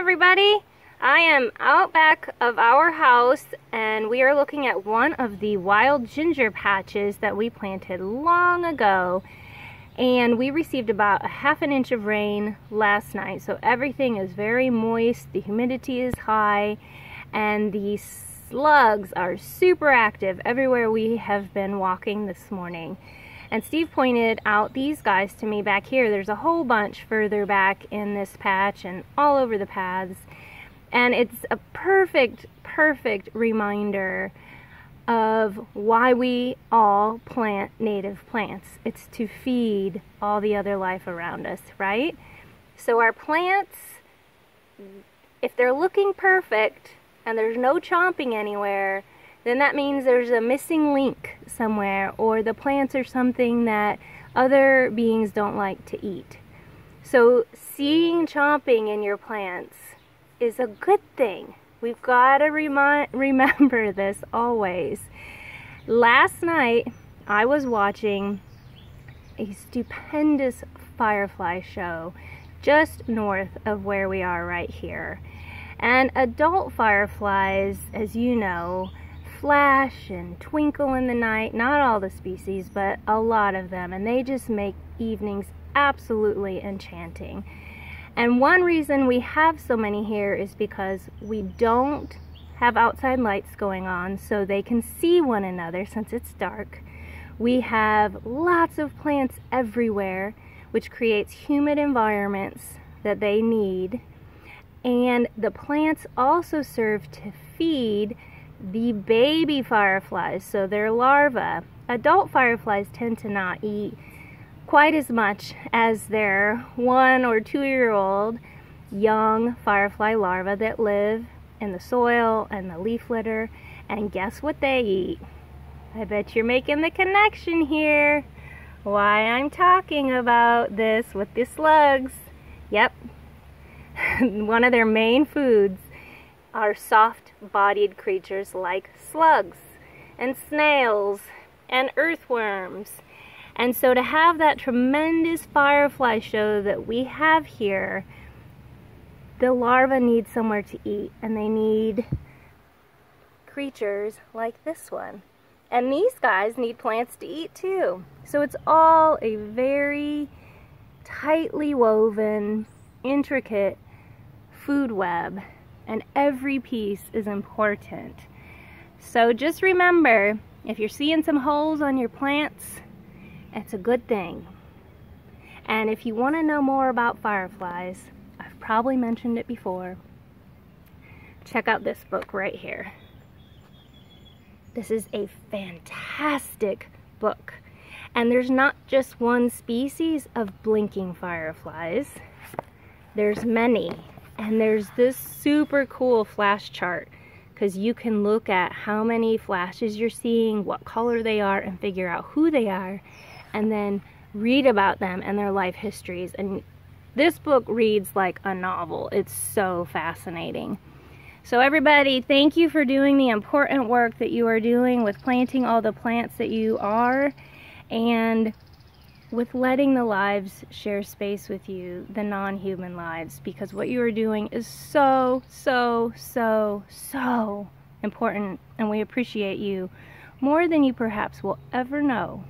everybody! I am out back of our house and we are looking at one of the wild ginger patches that we planted long ago, and we received about a ½ inch of rain last night, so everything is very moist, the humidity is high, and the slugs are super active everywhere we have been walking this morning. And Steve pointed out these guys to me back here. There's a whole bunch further back in this patch and all over the paths. And it's a perfect reminder of why we all plant native plants. It's to feed all the other life around us, right? So our plants, if they're looking perfect and there's no chomping anywhere, then that means there's a missing link somewhere, or the plants are something that other beings don't like to eat. So seeing chomping in your plants is a good thing. We've got to remember this always. Last night I was watching a stupendous firefly show just north of where we are right here. And adult fireflies, as you know, flash and twinkle in the night. Not all the species, but a lot of them, and they just make evenings absolutely enchanting. And one reason we have so many here is because we don't have outside lights going on so they can see one another since it's dark. We have lots of plants everywhere, which creates humid environments that they need. And the plants also serve to feed the baby fireflies, so their larvae. Adult fireflies tend to not eat quite as much as their 1 or 2 year old young firefly larvae that live in the soil and the leaf litter. And guess what they eat? I bet you're making the connection here. Why I'm talking about this with the slugs. Yep. One of their main foods are soft-bodied creatures like slugs and snails and earthworms. And so to have that tremendous firefly show that we have here, the larvae need somewhere to eat, and they need creatures like this one. And these guys need plants to eat too. So it's all a very tightly woven, intricate food web, and every piece is important. So just remember, if you're seeing some holes on your plants, it's a good thing. And if you want to know more about fireflies, I've probably mentioned it before, check out this book right here. This is a fantastic book. And there's not just one species of blinking fireflies. There's many. And there's this super cool flash chart, because you can look at how many flashes you're seeing, what color they are, and figure out who they are, and then read about them and their life histories. And this book reads like a novel. It's so fascinating. So everybody, thank you for doing the important work that you are doing with planting all the plants that you are, and with letting the lives share space with you, the non-human lives, because what you are doing is so important, and we appreciate you more than you perhaps will ever know.